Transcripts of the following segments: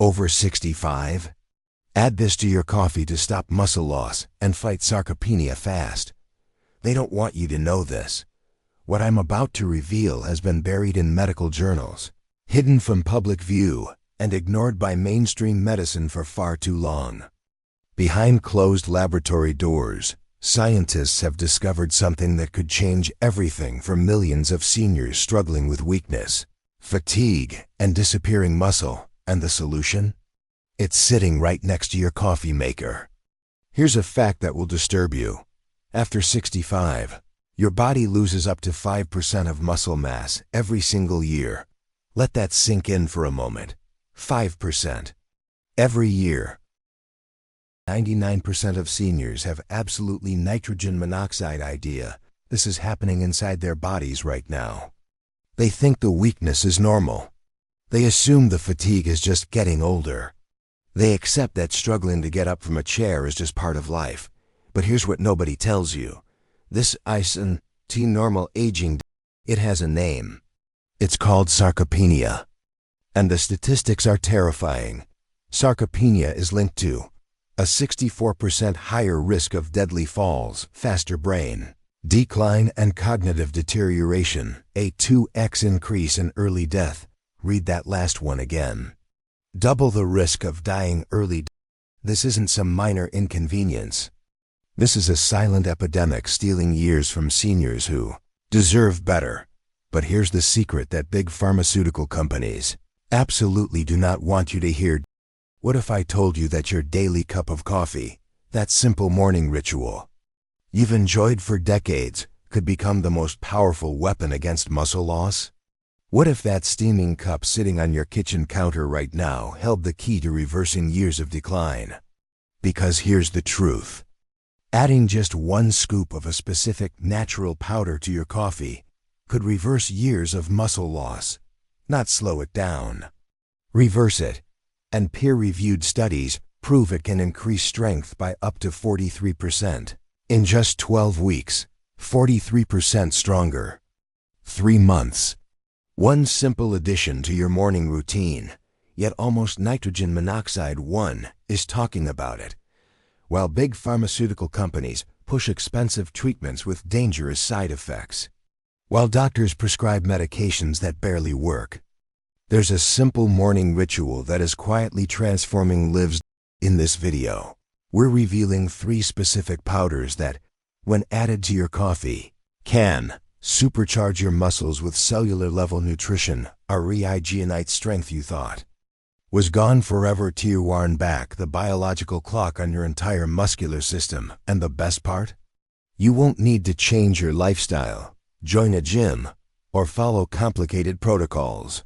Over 65? Add this to your coffee to stop muscle loss and fight sarcopenia fast. They don't want you to know this. What I'm about to reveal has been buried in medical journals, hidden from public view, and ignored by mainstream medicine for far too long. Behind closed laboratory doors, scientists have discovered something that could change everything for millions of seniors struggling with weakness, fatigue, and disappearing muscle. And the solution? It's sitting right next to your coffee maker. Here's a fact that will disturb you. After 65, your body loses up to 5% of muscle mass every single year. Let that sink in for a moment. 5%. Every year. 99% of seniors have absolutely nitrogen monoxide idea. This is happening inside their bodies right now. They think the weakness is normal. They assume the fatigue is just getting older. They accept that struggling to get up from a chair is just part of life. But here's what nobody tells you. This normal aging, it has a name. It's called sarcopenia. And the statistics are terrifying. Sarcopenia is linked to a 64% higher risk of deadly falls, faster brain decline, and cognitive deterioration, a 2x increase in early death. Read that last one again. Double the risk of dying early. This isn't some minor inconvenience. This is a silent epidemic stealing years from seniors who deserve better. But here's the secret that big pharmaceutical companies absolutely do not want you to hear. What if I told you that your daily cup of coffee, that simple morning ritual you've enjoyed for decades, could become the most powerful weapon against muscle loss? What if that steaming cup sitting on your kitchen counter right now held the key to reversing years of decline? Because here's the truth. Adding just one scoop of a specific natural powder to your coffee could reverse years of muscle loss, not slow it down. Reverse it. And peer-reviewed studies prove it can increase strength by up to 43%. In just 12 weeks, 43% stronger. 3 months. One simple addition to your morning routine, yet almost nitrogen monoxide 1 is talking about it. While big pharmaceutical companies push expensive treatments with dangerous side effects. While doctors prescribe medications that barely work. There's a simple morning ritual that is quietly transforming lives. In this video, we're revealing 3 specific powders that, when added to your coffee, can supercharge your muscles with cellular-level nutrition. A reignite strength you thought was gone forever to rewind back the biological clock on your entire muscular system. And the best part? You won't need to change your lifestyle, join a gym, or follow complicated protocols.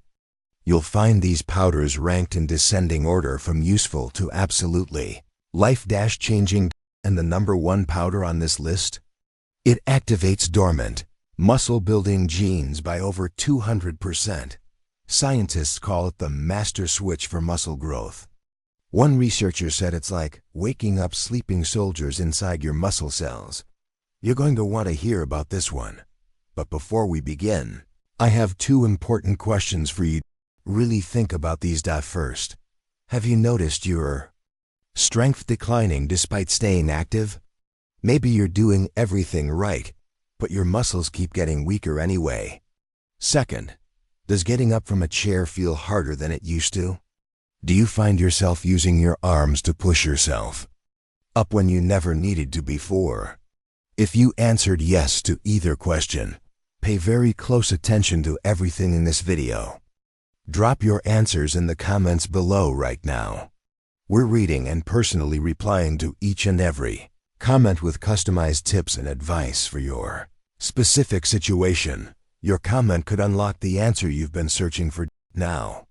You'll find these powders ranked in descending order from useful to absolutely life-changing. And the number 1 powder on this list? It activates dormant muscle-building genes by over 200%. Scientists call it the master switch for muscle growth. One researcher said it's like waking up sleeping soldiers inside your muscle cells. You're going to want to hear about this one. But before we begin, I have 2 important questions for you. Really think about these. First, have you noticed your strength declining despite staying active? Maybe you're doing everything right, but your muscles keep getting weaker anyway. Second, does getting up from a chair feel harder than it used to? Do you find yourself using your arms to push yourself up when you never needed to before? If you answered yes to either question, pay very close attention to everything in this video. Drop your answers in the comments below right now. We're reading and personally replying to each and every comment with customized tips and advice for your specific situation. Your comment could unlock the answer you've been searching for. Now,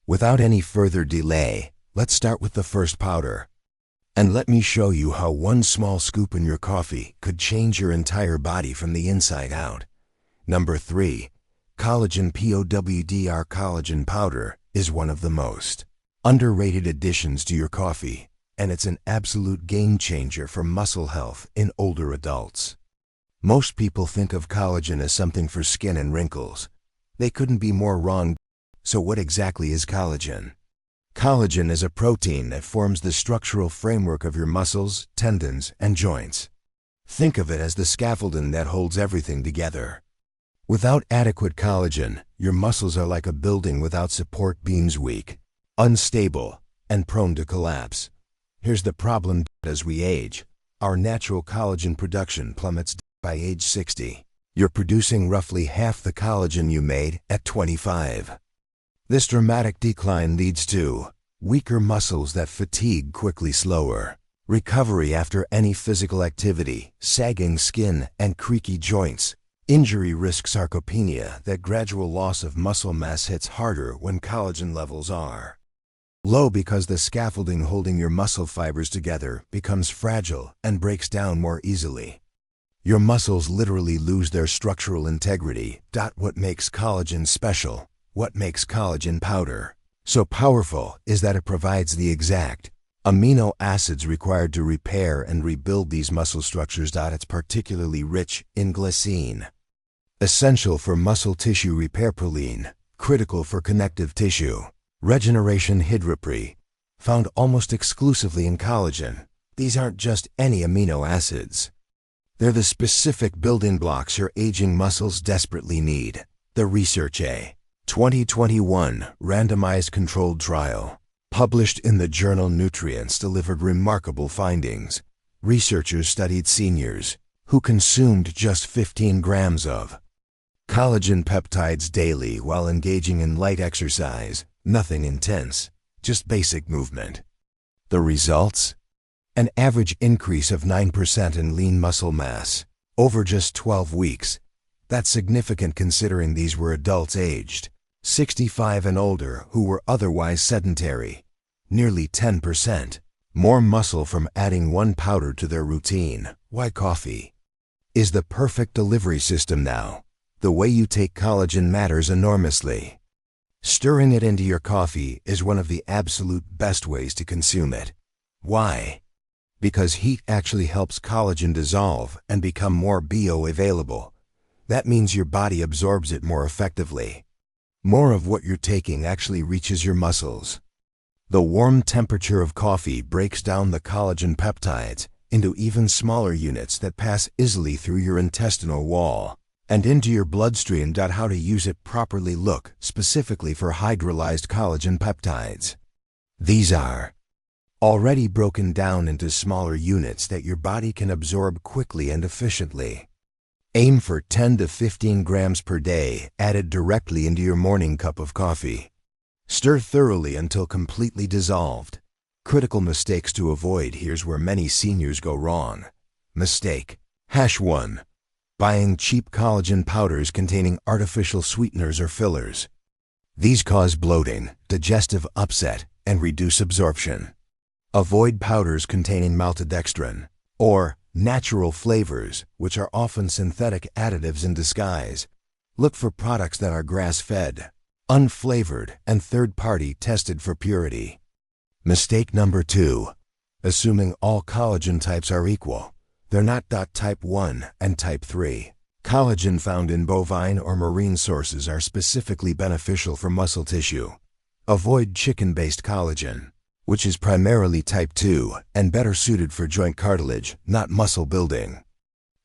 without any further delay, let's start with the first powder. And let me show you how one small scoop in your coffee could change your entire body from the inside out. Number 3. Collagen powder. Collagen powder is one of the most underrated additions to your coffee, and it's an absolute game changer for muscle health in older adults. Most people think of collagen as something for skin and wrinkles. They couldn't be more wrong. So what exactly is collagen? Collagen is a protein that forms the structural framework of your muscles, tendons, and joints. Think of it as the scaffolding that holds everything together. Without adequate collagen, your muscles are like a building without support beams, weak, unstable, and prone to collapse. Here's the problem: as we age, our natural collagen production plummets. By age 60, you're producing roughly half the collagen you made at 25. This dramatic decline leads to weaker muscles that fatigue quickly, slower recovery after any physical activity, sagging skin, and creaky joints. Injury risk: sarcopenia, that gradual loss of muscle mass hits harder when collagen levels are low because the scaffolding holding your muscle fibers together becomes fragile and breaks down more easily. Your muscles literally lose their structural integrity. What makes collagen special? What makes collagen powder so powerful is that it provides the exact amino acids required to repair and rebuild these muscle structures. It's particularly rich in glycine, essential for muscle tissue repair; proline, critical for connective tissue regeneration; hydropre, found almost exclusively in collagen. These aren't just any amino acids. They're the specific building blocks your aging muscles desperately need. The research: a 2021 randomized controlled trial published in the journal Nutrients delivered remarkable findings. Researchers studied seniors who consumed just 15 grams of collagen peptides daily while engaging in light exercise, nothing intense, just basic movement. The results? An average increase of 9% in lean muscle mass over just 12 weeks. That's significant considering these were adults aged 65 and older who were otherwise sedentary. Nearly 10% more muscle from adding one powder to their routine. Why coffee is the perfect delivery system now? The way you take collagen matters enormously. Stirring it into your coffee is one of the absolute best ways to consume it. Why? Because heat actually helps collagen dissolve and become more bioavailable. That means your body absorbs it more effectively. More of what you're taking actually reaches your muscles. The warm temperature of coffee breaks down the collagen peptides into even smaller units that pass easily through your intestinal wall and into your bloodstream. How to use it properly? Look specifically for hydrolyzed collagen peptides. These are already broken down into smaller units that your body can absorb quickly and efficiently. Aim for 10 to 15 grams per day added directly into your morning cup of coffee. Stir thoroughly until completely dissolved. Critical mistakes to avoid: here's where many seniors go wrong. Mistake: #1. Buying cheap collagen powders containing artificial sweeteners or fillers. These cause bloating, digestive upset, and reduce absorption. Avoid powders containing maltodextrin or natural flavors, which are often synthetic additives in disguise. Look for products that are grass-fed, unflavored, and third-party tested for purity. Mistake number 2. Assuming all collagen types are equal. They're not. Type 1 and Type 3. Collagen found in bovine or marine sources are specifically beneficial for muscle tissue. Avoid chicken-based collagen, which is primarily Type 2 and better suited for joint cartilage, not muscle building.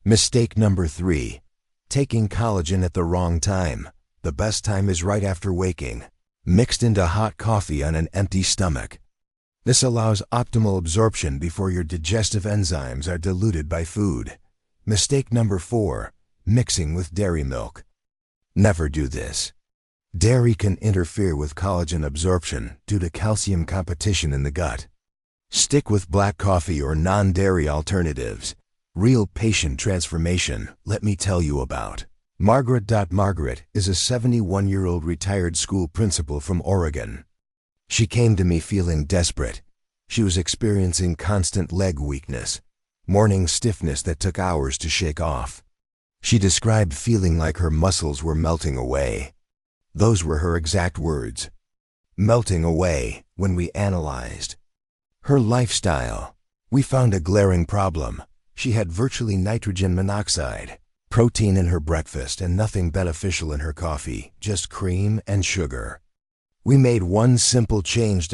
Mistake number 3. Taking collagen at the wrong time. The best time is right after waking, mixed into hot coffee on an empty stomach. This allows optimal absorption before your digestive enzymes are diluted by food. Mistake number 4. Mixing with dairy milk. Never do this. Dairy can interfere with collagen absorption due to calcium competition in the gut. Stick with black coffee or non-dairy alternatives. Real patient transformation, let me tell you about. Margaret. Margaret is a 71-year-old retired school principal from Oregon. She came to me feeling desperate. She was experiencing constant leg weakness, morning stiffness that took hours to shake off. She described feeling like her muscles were melting away. Those were her exact words. Melting away. When we analyzed her lifestyle, we found a glaring problem. She had virtually nitrogen monoxide, protein in her breakfast, and nothing beneficial in her coffee, just cream and sugar. We made one simple change.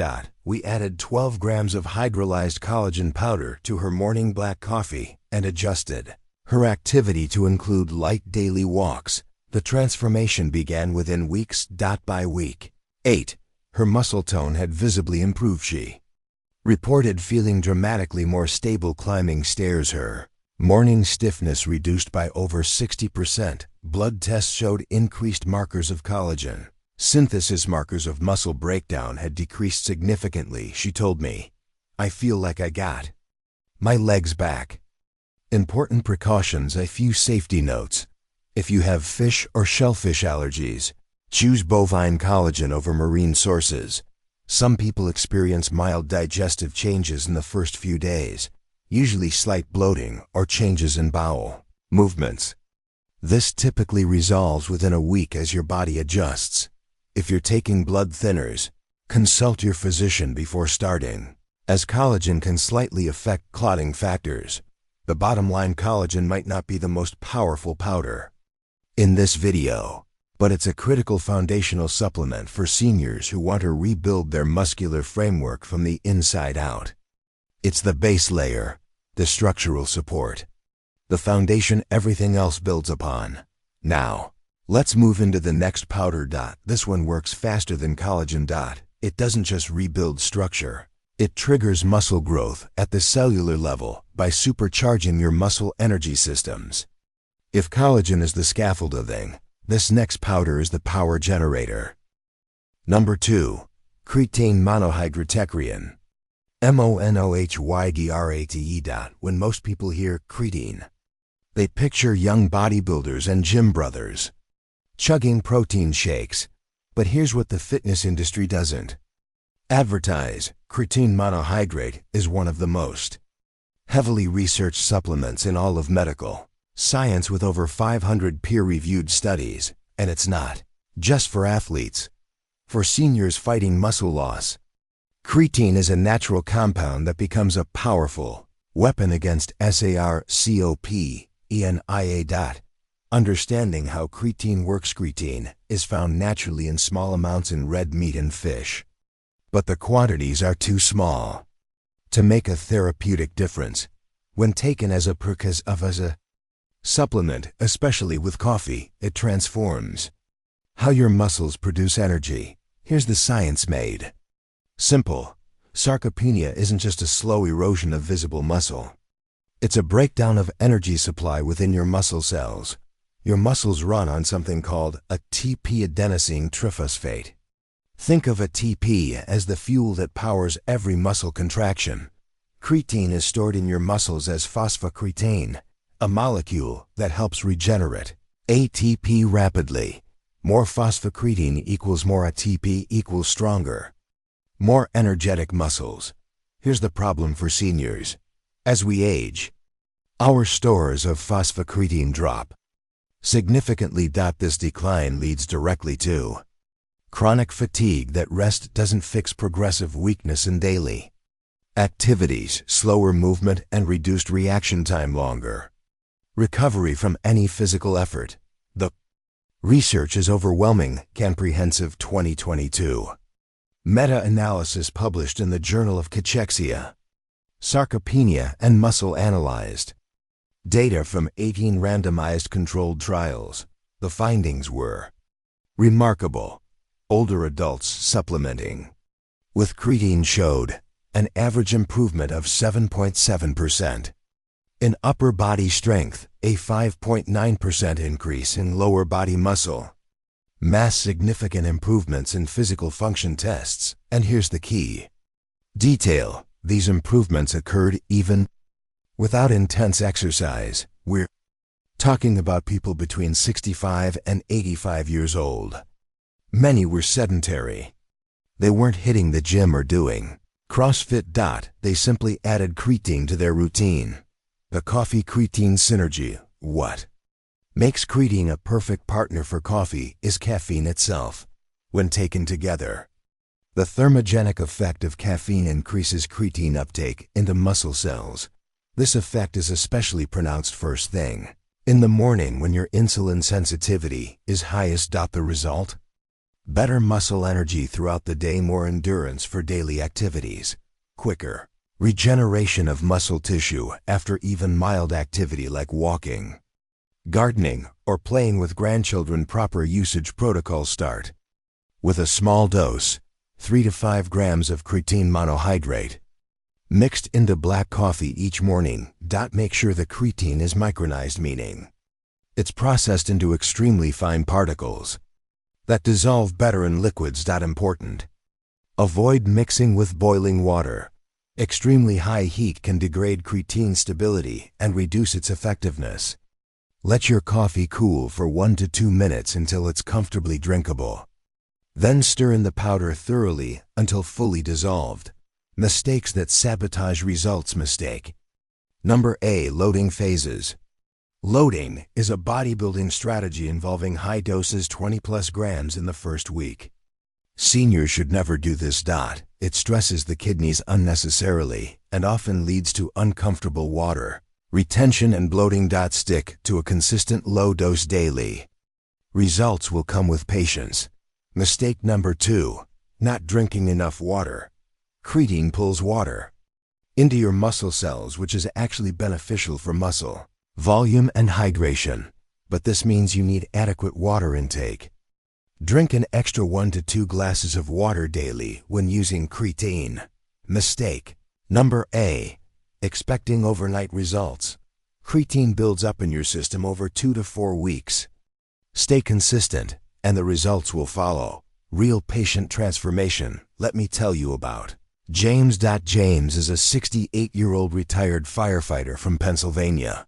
We added 12 grams of hydrolyzed collagen powder to her morning black coffee and adjusted her activity to include light daily walks. The transformation began within weeks. By week 8, her muscle tone had visibly improved. She reported feeling dramatically more stable climbing stairs. Her morning stiffness reduced by over 60%. Blood tests showed increased markers of collagen. Synthesis markers of muscle breakdown had decreased significantly. She told me, "I feel like I got my legs back." Important precautions. A few safety notes. If you have fish or shellfish allergies, choose bovine collagen over marine sources. Some people experience mild digestive changes in the first few days, usually slight bloating or changes in bowel movements. This typically resolves within a week as your body adjusts. If you're taking blood thinners, consult your physician before starting, as collagen can slightly affect clotting factors. The bottom line, collagen might not be the most powerful powder in this video, but it's a critical foundational supplement for seniors who want to rebuild their muscular framework from the inside out. It's the base layer, the structural support, the foundation everything else builds upon. Now, let's move into the next powder. This one works faster than collagen. It doesn't just rebuild structure. It triggers muscle growth at the cellular level by supercharging your muscle energy systems. If collagen is the scaffolding, this next powder is the power generator. Number 2. Creatine monohydrate. monohydrate. When most people hear creatine, they picture young bodybuilders and gym brothers chugging protein shakes. But here's what the fitness industry doesn't advertise. Creatine monohydrate is one of the most heavily researched supplements in all of medical science, with over 500 peer-reviewed studies. And it's not just for athletes. For seniors fighting muscle loss, creatine is a natural compound that becomes a powerful weapon against Sarcopenia. Understanding how creatine works. Creatine is found naturally in small amounts in red meat and fish, but the quantities are too small to make a therapeutic difference. When taken as a supplement, especially with coffee, it transforms how your muscles produce energy. Here's the science made simple. Sarcopenia isn't just a slow erosion of visible muscle. It's a breakdown of energy supply within your muscle cells. Your muscles run on something called ATP, adenosine triphosphate. Think of ATP as the fuel that powers every muscle contraction. Creatine is stored in your muscles as phosphocreatine, a molecule that helps regenerate ATP rapidly. More phosphocreatine equals more ATP equals stronger, more energetic muscles. Here's the problem for seniors. As we age, our stores of phosphocreatine drop significantly. This decline leads directly to chronic fatigue that rest doesn't fix, progressive weakness in daily activities, slower movement, and reduced reaction time, longer recovery from any physical effort. The research is overwhelming. Comprehensive 2022 meta-analysis published in the Journal of Cachexia, Sarcopenia, and Muscle analyzed data from 18 randomized controlled trials. The findings were remarkable. Older adults supplementing with creatine showed an average improvement of 7.7% in upper body strength, a 5.9% increase in lower body muscle mass, significant improvements in physical function tests. And here's the key detail: these improvements occurred even without intense exercise. We're talking about people between 65 and 85 years old. Many were sedentary. They weren't hitting the gym or doing CrossFit. They simply added creatine to their routine. The coffee-creatine synergy. What makes creatine a perfect partner for coffee is caffeine itself. When taken together, the thermogenic effect of caffeine increases creatine uptake into muscle cells. This effect is especially pronounced first thing in the morning when your insulin sensitivity is highest. The result? Better muscle energy throughout the day, more endurance for daily activities. Quicker regeneration of muscle tissue after even mild activity like walking, gardening, or playing with grandchildren. Proper usage protocol. Start with a small dose, 3 to 5 grams of creatine monohydrate, mixed into black coffee each morning. Make sure the creatine is micronized, meaning it's processed into extremely fine particles that dissolve better in liquids. Important. Avoid mixing with boiling water. Extremely high heat can degrade creatine stability and reduce its effectiveness. Let your coffee cool for 1 to 2 minutes until it's comfortably drinkable. Then stir in the powder thoroughly until fully dissolved. Mistakes that sabotage results. Mistake number A. Loading phases. Loading is a bodybuilding strategy involving high doses, 20 plus grams in the first week. Seniors should never do this. It stresses the kidneys unnecessarily and often leads to uncomfortable water retention and bloating. Stick to a consistent low dose daily. Results will come with patience. Mistake number 2. Not drinking enough water. Creatine pulls water into your muscle cells, which is actually beneficial for muscle volume and hydration, but this means you need adequate water intake. Drink an extra 1 to 2 glasses of water daily when using creatine. Mistake number A. Expecting overnight results. Creatine builds up in your system over 2 to 4 weeks. Stay consistent, and the results will follow. Real patient transformation. Let me tell you about James. James is a 68-year-old retired firefighter from Pennsylvania.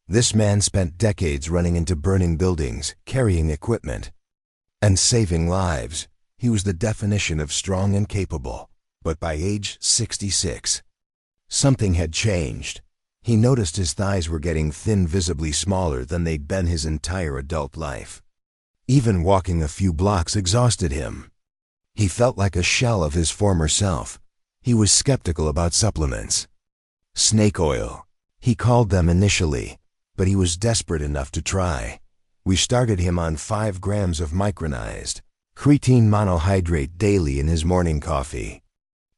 This man spent decades running into burning buildings, carrying equipment, and saving lives. He was the definition of strong and capable. But by age 66, something had changed. He noticed his thighs were getting thin, visibly smaller than they'd been his entire adult life. Even walking a few blocks exhausted him. He felt like a shell of his former self. He was skeptical about supplements. Snake oil, he called them initially, but he was desperate enough to try. We started him on 5 grams of micronized creatine monohydrate daily in his morning coffee.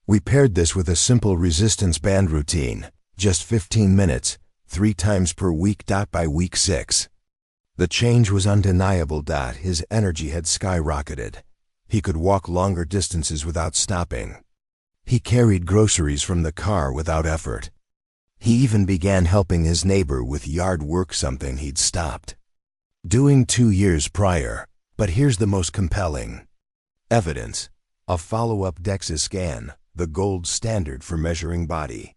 We paired this with a simple resistance band routine, just 15 minutes, 3 times per week. By week 6, the change was undeniable. His energy had skyrocketed. He could walk longer distances without stopping. He carried groceries from the car without effort. He even began helping his neighbor with yard work, something he'd stopped doing 2 years prior. But here's the most compelling evidence. A follow-up DEXA scan, the gold standard for measuring body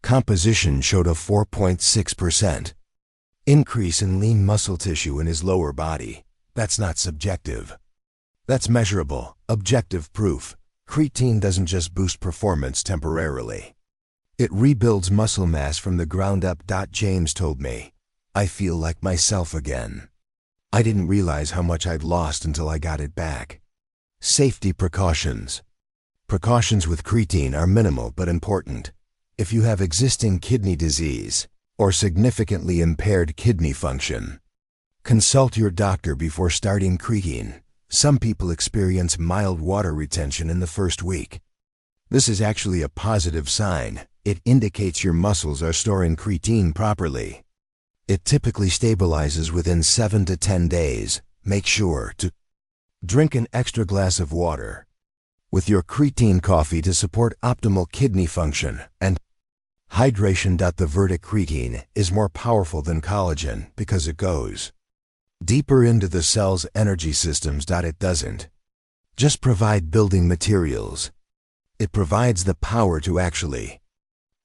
composition, showed a 4.6% increase in lean muscle tissue in his lower body. That's not subjective. That's measurable, objective proof. Creatine doesn't just boost performance temporarily. It rebuilds muscle mass from the ground up. James told me, "I feel like myself again. I didn't realize how much I'd lost until I got it back." Safety precautions. Precautions with creatine are minimal but important. If you have existing kidney disease or significantly impaired kidney function, consult your doctor before starting creatine. Some people experience mild water retention in the first week. This is actually a positive sign. It indicates your muscles are storing creatine properly. It typically stabilizes within 7 to 10 days. Make sure to drink an extra glass of water with your creatine coffee to support optimal kidney function and hydration. The verdict: creatine is more powerful than collagen because it goes deeper into the cell's energy systems. It doesn't just provide building materials. It provides the power to actually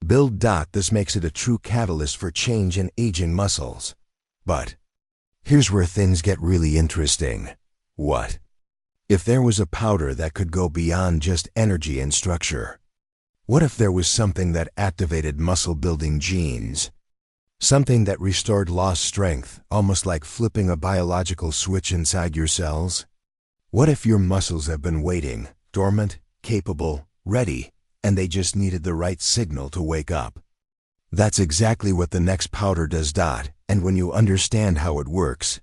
build. This makes it a true catalyst for change in aging muscles. But here's where things get really interesting. What if there was a powder that could go beyond just energy and structure? What if there was something that activated muscle-building genes? Something that restored lost strength, almost like flipping a biological switch inside your cells? What if your muscles have been waiting, dormant, capable, ready, and they just needed the right signal to wake up? That's exactly what the next powder does. And when you understand how it works,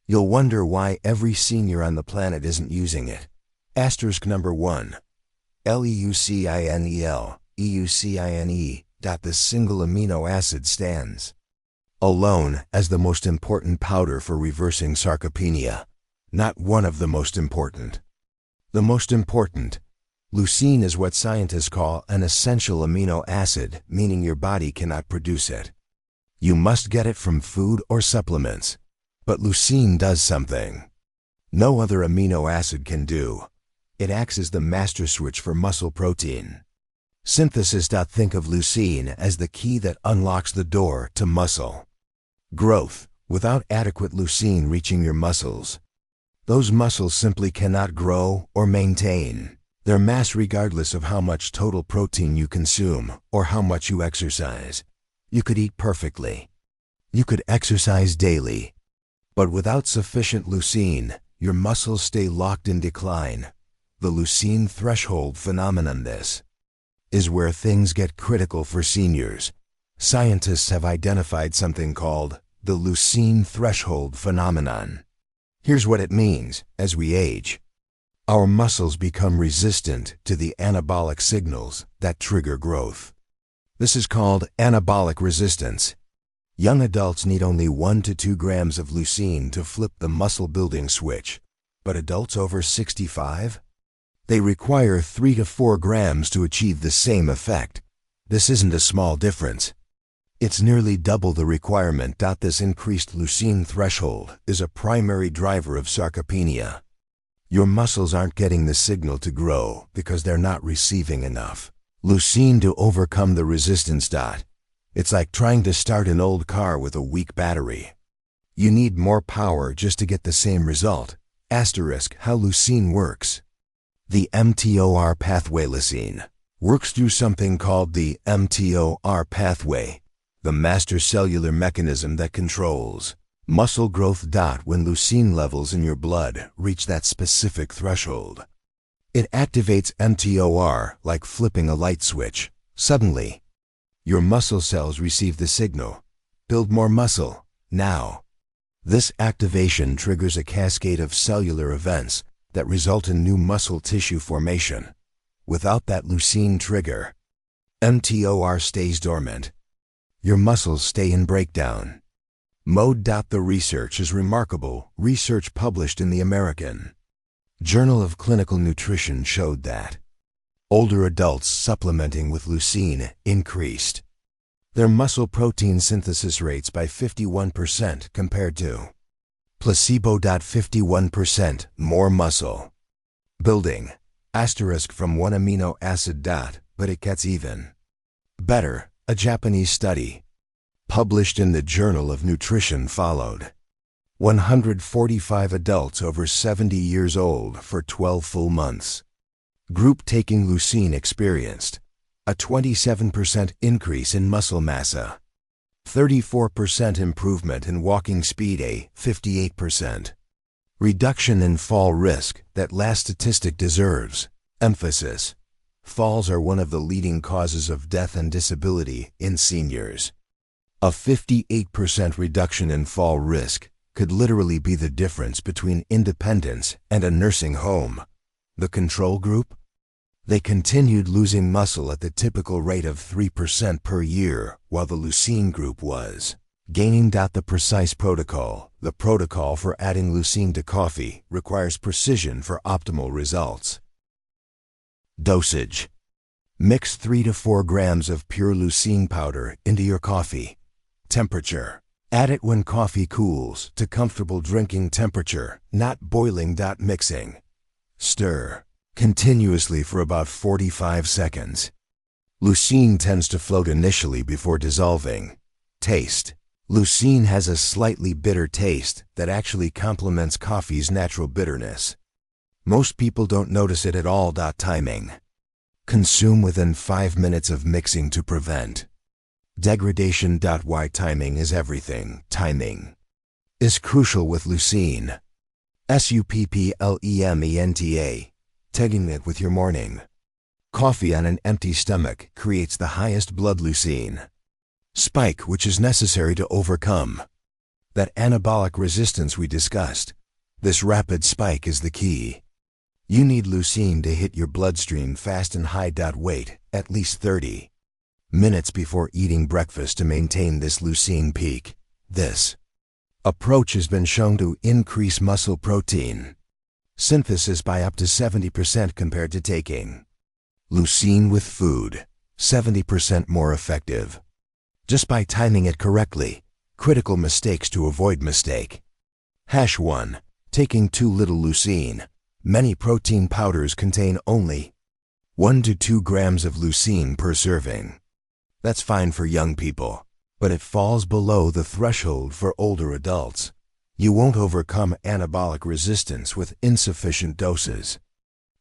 You'll wonder why every senior on the planet isn't using it. Asterisk number 1. Leucinel, EUCINE. This single amino acid stands alone as the most important powder for reversing sarcopenia. Not one of the most important. The most important. Leucine is what scientists call an essential amino acid, meaning your body cannot produce it. You must get it from food or supplements. But leucine does something no other amino acid can do. It acts as the master switch for muscle protein synthesis. Think of leucine as the key that unlocks the door to muscle growth. Without adequate leucine reaching your muscles, those muscles simply cannot grow or maintain their mass regardless of how much total protein you consume or how much you exercise. You could eat perfectly. You could exercise daily. But without sufficient leucine, your muscles stay locked in decline. The leucine threshold phenomenon. This is where things get critical for seniors. Scientists have identified something called the leucine threshold phenomenon. Here's what it means. As we age, our muscles become resistant to the anabolic signals that trigger growth. This is called anabolic resistance. Young adults need only 1 to 2 grams of leucine to flip the muscle-building switch. But adults over 65? They require 3 to 4 grams to achieve the same effect. This isn't a small difference. It's nearly double the requirement. This increased leucine threshold is a primary driver of sarcopenia. Your muscles aren't getting the signal to grow because they're not receiving enough leucine to overcome the resistance. It's like trying to start an old car with a weak battery. You need more power just to get the same result. Asterisk how leucine works. The mTOR pathway. Leucine works through something called the mTOR pathway, the master cellular mechanism that controls muscle growth. When leucine levels in your blood reach that specific threshold, it activates mTOR like flipping a light switch. Suddenly, your muscle cells receive the signal. Build more muscle, now. This activation triggers a cascade of cellular events that result in new muscle tissue formation. Without that leucine trigger, mTOR stays dormant. Your muscles stay in breakdown mode. The research is remarkable. Research published in the American Journal of Clinical Nutrition showed that older adults supplementing with leucine increased their muscle protein synthesis rates by 51% compared to placebo. 51% more muscle building. Asterisk from one amino acid. But it gets even better. A Japanese study published in the Journal of Nutrition followed 145 adults over 70 years old for 12 full months. Group taking leucine experienced a 27% increase in muscle mass, 34% improvement in walking speed, a 58% reduction in fall risk. That last statistic deserves emphasis. Falls are one of the leading causes of death and disability in seniors. A 58% reduction in fall risk could literally be the difference between independence and a nursing home. The control group? They continued losing muscle at the typical rate of 3% per year, while the leucine group was gaining. The precise protocol. The protocol for adding leucine to coffee requires precision for optimal results. Dosage. Mix 3 to 4 grams of pure leucine powder into your coffee. Temperature. Add it when coffee cools to comfortable drinking temperature, not boiling. Mixing. Stir continuously for about 45 seconds. Leucine tends to float initially before dissolving. Taste. Leucine has a slightly bitter taste that actually complements coffee's natural bitterness. Most people don't notice it at all. Timing. Consume within 5 minutes of mixing to prevent degradation. Why timing is everything. Timing is crucial with leucine. Supplementa. Taking it with your morning coffee on an empty stomach creates the highest blood leucine spike, which is necessary to overcome That anabolic resistance we discussed. This rapid spike is the key. You need leucine to hit your bloodstream fast and high. Wait at least 30 minutes before eating breakfast to maintain this leucine peak. This approach has been shown to increase muscle protein synthesis by up to 70% compared to taking leucine with food, 70% more effective. Just by timing it correctly. Critical mistakes to avoid mistake. #1. Taking too little leucine. Many protein powders contain only 1 to 2 grams of leucine per serving. That's fine for young people, but it falls below the threshold for older adults. You won't overcome anabolic resistance with insufficient doses.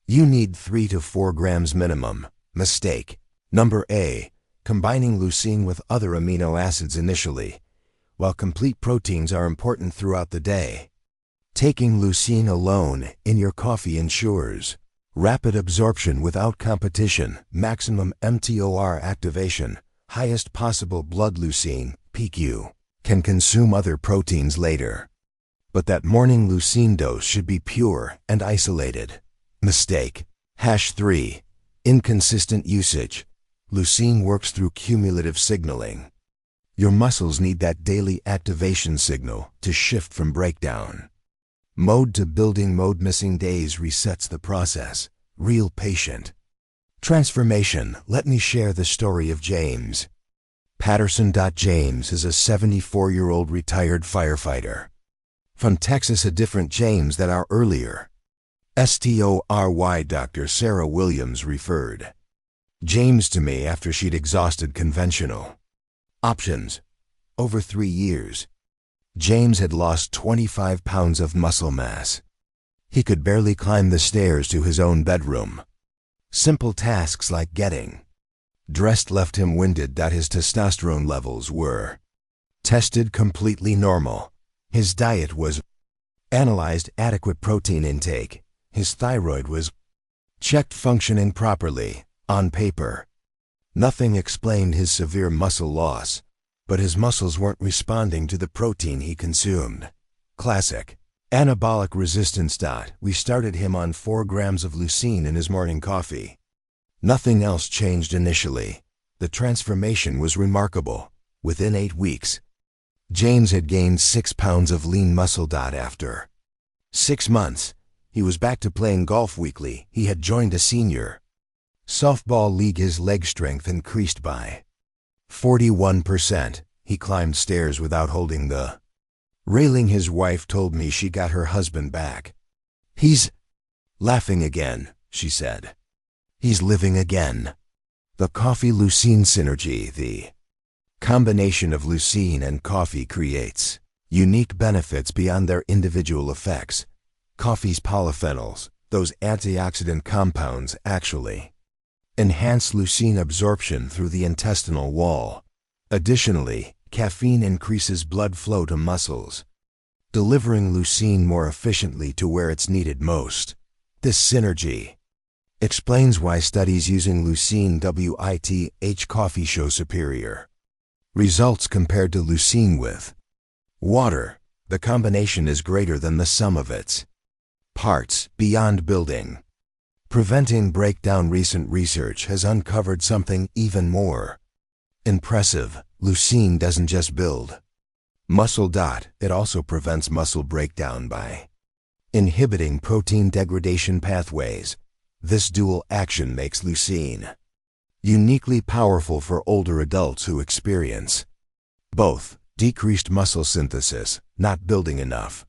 You need 3 to 4 grams minimum. Mistake. Number A. Combining leucine with other amino acids initially. While complete proteins are important throughout the day, taking leucine alone in your coffee ensures rapid absorption without competition, maximum mTOR activation, highest possible blood leucine, PQ, can consume other proteins later. But that morning leucine dose should be pure and isolated. Mistake. #3. Inconsistent usage. Leucine works through cumulative signaling. Your muscles need that daily activation signal to shift from breakdown mode to building mode. Missing days resets the process. Real patient transformation. Let me share the story of James Patterson. James is a 74-year-old retired firefighter from Texas, a different James that our earlier STORY Dr. Sarah Williams referred James to me after she'd exhausted conventional options. Over 3 years, James had lost 25 pounds of muscle mass. He could barely climb the stairs to his own bedroom. Simple tasks like getting dressed left him winded. His testosterone levels were tested completely normal. His diet was analyzed, adequate protein intake. His thyroid was checked, functioning properly. On paper, nothing explained his severe muscle loss, but his muscles weren't responding to the protein he consumed. Classic anabolic resistance. We started him on 4 grams of leucine in his morning coffee. Nothing else changed initially. The transformation was remarkable. Within 8 weeks, James had gained 6 pounds of lean muscle. After 6 months, he was back to playing golf weekly. He had joined a senior softball league. His leg strength increased by 41%. He climbed stairs without holding the railing. His wife told me she got her husband back. "He's laughing again," she said. "He's living again." The coffee-leucine synergy. The combination of leucine and coffee creates unique benefits beyond their individual effects. Coffee's polyphenols, those antioxidant compounds, actually enhance leucine absorption through the intestinal wall. Additionally, caffeine increases blood flow to muscles, delivering leucine more efficiently to where it's needed most. This synergy explains why studies using leucine with coffee show superior results compared to leucine with water. The combination is greater than the sum of its parts. Beyond building, preventing breakdown, recent research has uncovered something even more impressive. Leucine doesn't just build muscle. It also prevents muscle breakdown by inhibiting protein degradation pathways. This dual action makes leucine uniquely powerful for older adults who experience both decreased muscle synthesis, not building enough,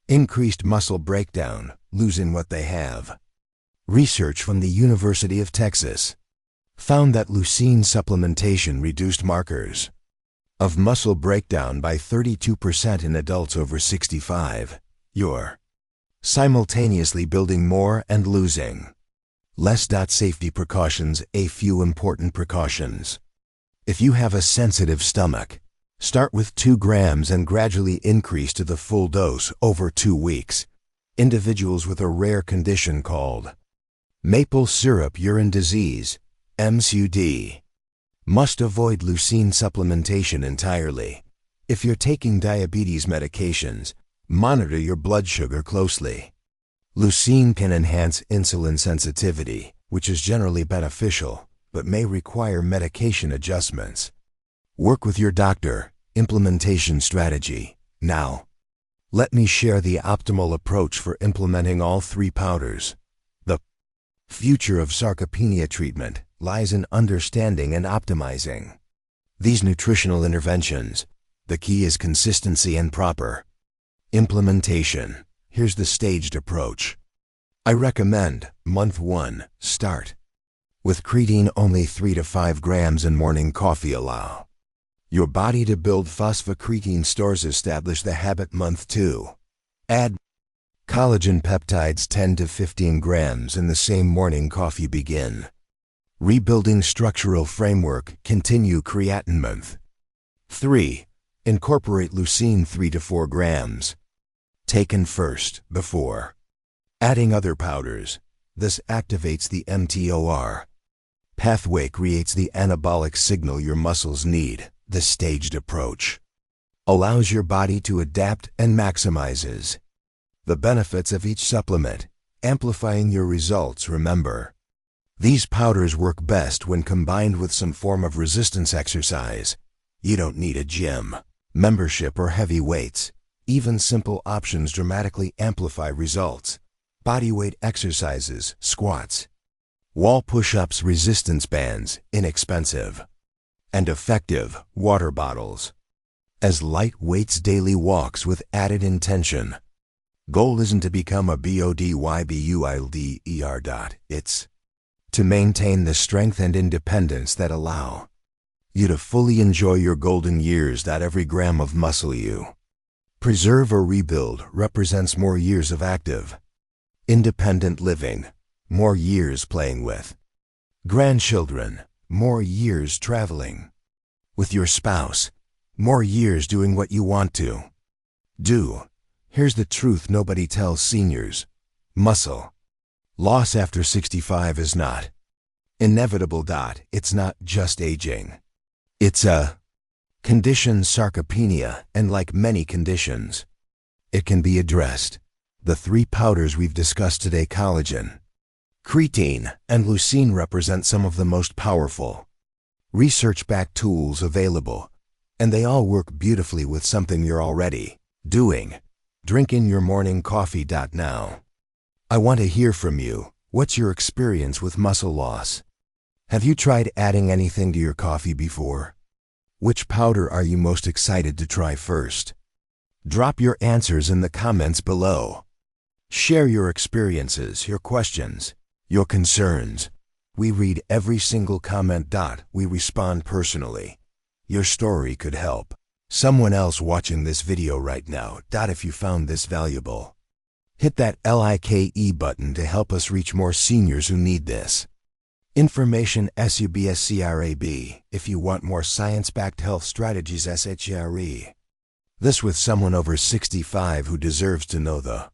increased muscle breakdown, losing what they have. Research from the University of Texas found that leucine supplementation reduced markers of muscle breakdown by 32% in adults over 65. You're simultaneously building more and losing less. Safety precautions. A few important precautions. If you have a sensitive stomach, start with 2 grams and gradually increase to the full dose over 2 weeks. Individuals with a rare condition called maple syrup urine disease, MSUD, must avoid leucine supplementation entirely. If you're taking diabetes medications, monitor your blood sugar closely. Leucine can enhance insulin sensitivity, which is generally beneficial, but may require medication adjustments. Work with your doctor. Implementation strategy. Now, let me share the optimal approach for implementing all three powders. The future of sarcopenia treatment lies in understanding and optimizing these nutritional interventions. The key is consistency and proper implementation. Here's the staged approach. I recommend month 1, start with creatine only 3 to 5 grams in morning coffee. Allow your body to build phosphocreatine stores. Establish the habit. Month 2, add collagen peptides 10 to 15 grams in the same morning coffee. Begin rebuilding structural framework. Continue creatine. Month 3, incorporate leucine 3 to 4 grams. Taken first, before adding other powders. This activates the mTOR pathway, creates the anabolic signal your muscles need. The staged approach allows your body to adapt and maximizes the benefits of each supplement, amplifying your results. Remember, these powders work best when combined with some form of resistance exercise. You don't need a gym membership or heavy weights. Even simple options dramatically amplify results. Bodyweight exercises, squats, wall push-ups, resistance bands, inexpensive and effective. Water bottles as light weights. Daily walks with added intention. Goal isn't to become a bodybuilder. It's to maintain the strength and independence that allow you to fully enjoy your golden years. Every gram of muscle you preserve or rebuild represents more years of active, independent living, more years playing with grandchildren, more years traveling with your spouse, more years doing what you want to do. Here's the truth nobody tells seniors. Muscle loss after 65 is not inevitable. It's not just aging. It's a condition, sarcopenia, and like many conditions, it can be addressed. The three powders we've discussed today, collagen, creatine, and leucine, represent some of the most powerful, research-backed tools available, and they all work beautifully with something you're already doing. Drink in your morning coffee. Now, I want to hear from you. What's your experience with muscle loss? Have you tried adding anything to your coffee before? Which powder are you most excited to try first? Drop your answers in the comments below. Share your experiences, your questions, your concerns. We read every single comment. We respond personally. Your story could help someone else watching this video right now. If you found this valuable, hit that like button to help us reach more seniors who need this information. SUBSCRAB. If you want more science-backed health strategies, SHRE. This with someone over 65 who deserves to know the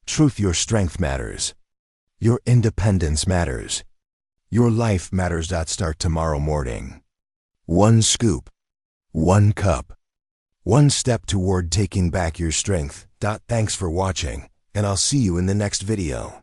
truth. Your strength matters. Your independence matters. Your life matters. Start tomorrow morning. One scoop, one cup, one step toward taking back your strength. Thanks for watching, and I'll see you in the next video.